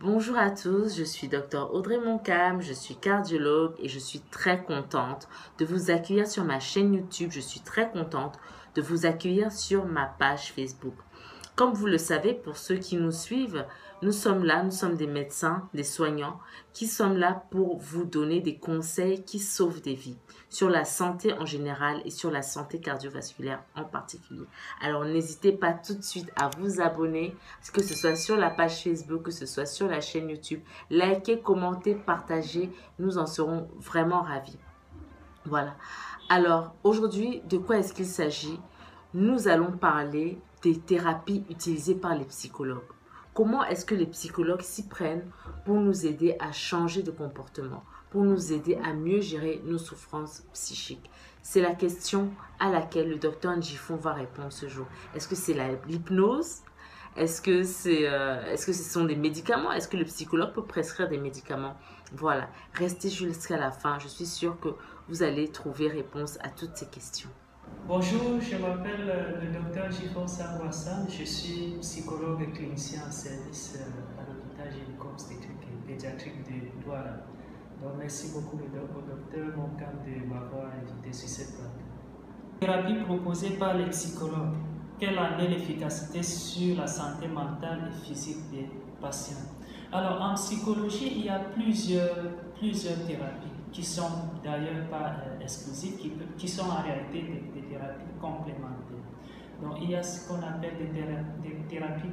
Bonjour à tous, je suis Dr Audrey Moncam, je suis cardiologue et je suis très contente de vous accueillir sur ma chaîne YouTube. Je suis très contente de vous accueillir sur ma page Facebook. Comme vous le savez, pour ceux qui nous suivent, nous sommes là, nous sommes des médecins, des soignants, qui sommes là pour vous donner des conseils qui sauvent des vies, sur la santé en général et sur la santé cardiovasculaire en particulier. Alors n'hésitez pas tout de suite à vous abonner, que ce soit sur la page Facebook, que ce soit sur la chaîne YouTube. Likez, commentez, partagez, nous en serons vraiment ravis. Voilà. Alors aujourd'hui, de quoi est-ce qu'il s'agit? Nous allons parler des thérapies utilisées par les psychologues. Comment est-ce que les psychologues s'y prennent pour nous aider à changer de comportement, pour nous aider à mieux gérer nos souffrances psychiques? C'est la question à laquelle le docteur Njifon va répondre ce jour. Est-ce que c'est l'hypnose? Est-ce que ce sont des médicaments? Est-ce que le psychologue peut prescrire des médicaments? Voilà, restez jusqu'à la fin. Je suis sûre que vous allez trouver réponse à toutes ces questions. Bonjour, je m'appelle le docteur Jifon Sangwassan. Je suis psychologue et clinicien en service à l'hôpital gynéco-obstétrique et pédiatrique de Douala. Donc, merci beaucoup au docteur Moncam de m'avoir invité sur cette plateau. Thérapie proposée par les psychologues. Quelle en est l'efficacité sur la santé mentale et physique des patients? Alors, en psychologie, il y a plusieurs thérapies qui sont d'ailleurs pas exclusives, qui sont en réalité des thérapies complémentaires. Donc, il y a ce qu'on appelle des thérapies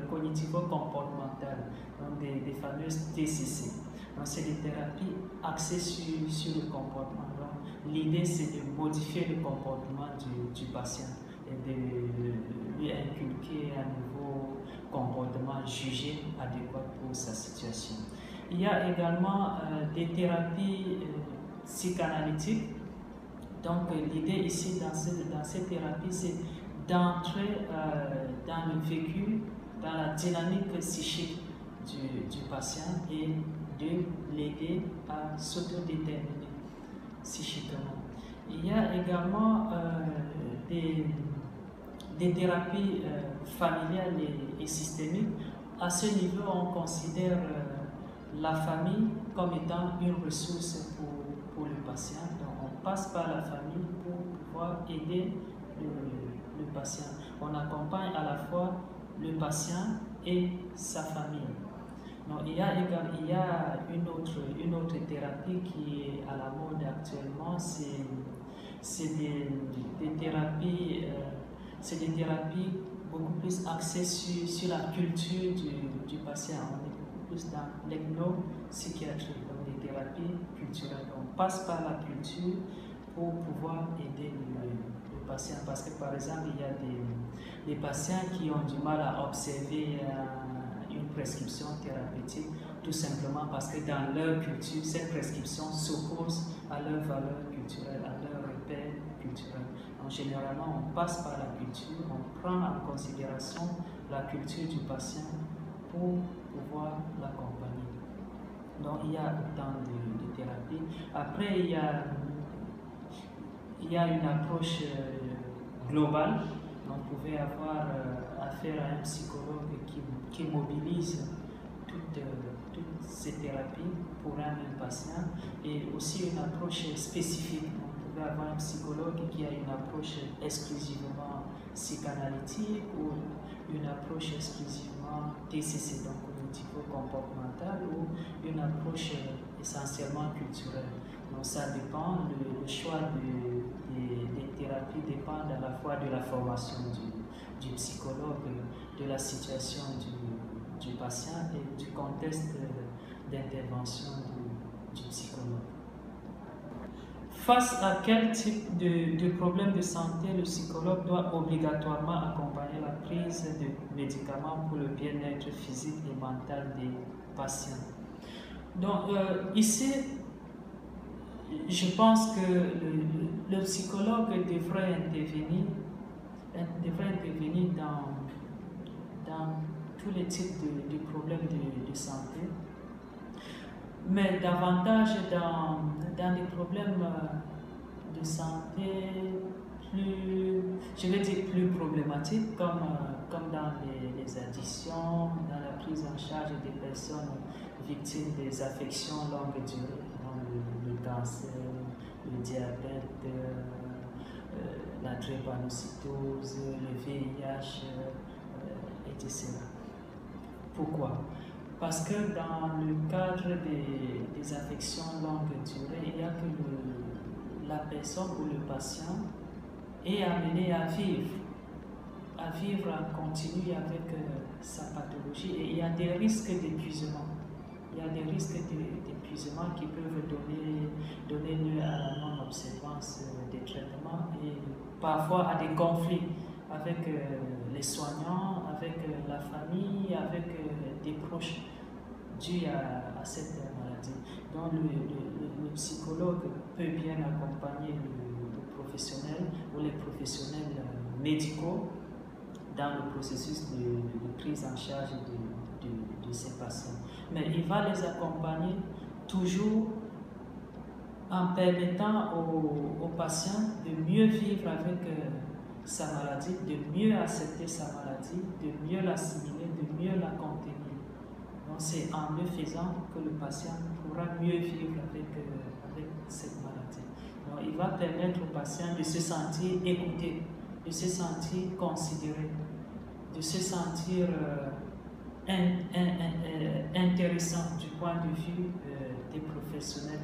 cognitivo-comportementales, donc des fameuses TCC. Donc, c'est des thérapies axées sur le comportement. Donc, l'idée, c'est de modifier le comportement du patient et de lui inculquer un nouveau comportement jugé adéquat pour sa situation. Il y a également des thérapies psychanalytiques. Donc l'idée ici dans cette thérapie, c'est d'entrer dans le vécu, dans la dynamique psychique du patient et de l'aider à s'autodéterminer psychiquement. Il y a également des thérapies familiales et systémiques. À ce niveau, on considère la famille comme étant une ressource pour le patient. Donc, on passe par la famille pour pouvoir aider le patient. On accompagne à la fois le patient et sa famille. Donc, il y a une autre thérapie qui est à la mode actuellement, c'est des thérapies beaucoup plus axées sur la culture du patient. On est beaucoup plus dans l'ethnopsychiatrie, donc des thérapies culturelles. On passe par la culture pour pouvoir aider le patient. Parce que par exemple, il y a des patients qui ont du mal à observer une prescription thérapeutique, tout simplement parce que dans leur culture, cette prescription s'oppose à leur valeur culturelle, à leur repère culturel. Donc, généralement, on passe par la culture, on prend en considération la culture du patient pour pouvoir l'accompagner. Donc, il y a autant de thérapies. Après, il y a une approche globale. Donc, vous pouvez avoir affaire à un psychologue qui mobilise toutes ces thérapies pour un même patient, et aussi une approche spécifique. Donc, vous pouvez avoir un psychologue qui a une approche exclusivement psychanalytique ou une approche exclusivement TCC, donc cognitivo-comportementale, ou une approche essentiellement culturelle. Donc ça dépend, le choix des thérapies dépend à la fois de la formation du psychologue, de la situation du patient et du contexte d'intervention du psychologue. Face à quel type de problème de santé le psychologue doit obligatoirement accompagner la prise de médicaments pour le bien-être physique et mental des patients? Donc ici, je pense que le psychologue devrait intervenir dans tous les types de problèmes de santé, mais davantage dans des problèmes de santé je vais dire plus problématiques, comme dans les addictions, dans la prise en charge des personnes victimes des affections longue durée, le cancer, le diabète, la drépanocytose, le VIH, etc. Pourquoi? Parce que dans le cadre des affections longue durée, il y a que la personne ou le patient est amené à vivre en continu avec sa pathologie, et il y a des risques d'épuisement. Il y a des risques d'épuisement qui peuvent donner lieu à la non-observance des traitements et parfois à des conflits avec les soignants, avec la famille, avec des proches dus à cette maladie. Donc le psychologue peut bien accompagner le professionnel ou les professionnels médicaux dans le processus de prise en charge de ces patients. Mais il va les accompagner toujours en permettant aux patients de mieux vivre avec sa maladie, de mieux accepter sa maladie, de mieux l'assimiler, de mieux la contenir. Donc c'est en le faisant que le patient pourra mieux vivre avec cette maladie. Donc il va permettre au patient de se sentir écouté, de se sentir considéré, de se sentir intéressant du point de vue des professionnels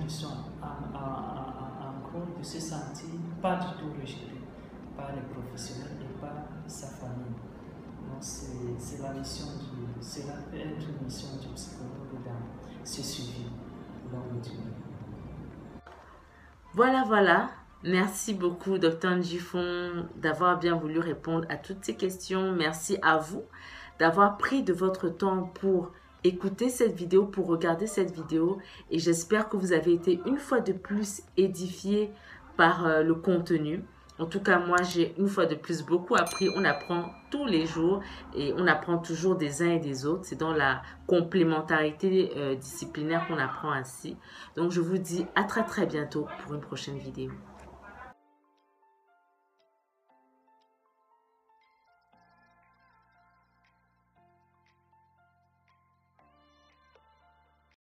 du soin. En gros, de se sentir pas du tout rejeté par les professionnels et par sa famille. Donc c'est la mission cela peut être une mission du psychologue dans ce suivi longue durée. Voilà. Merci beaucoup, Dr Njifong, d'avoir bien voulu répondre à toutes ces questions. Merci à vous d'avoir pris de votre temps pour écouter cette vidéo, pour regarder cette vidéo. Et j'espère que vous avez été une fois de plus édifiés par le contenu. En tout cas, moi, j'ai une fois de plus beaucoup appris. On apprend tous les jours et on apprend toujours des uns et des autres. C'est dans la complémentarité disciplinaire qu'on apprend ainsi. Donc, je vous dis à très bientôt pour une prochaine vidéo.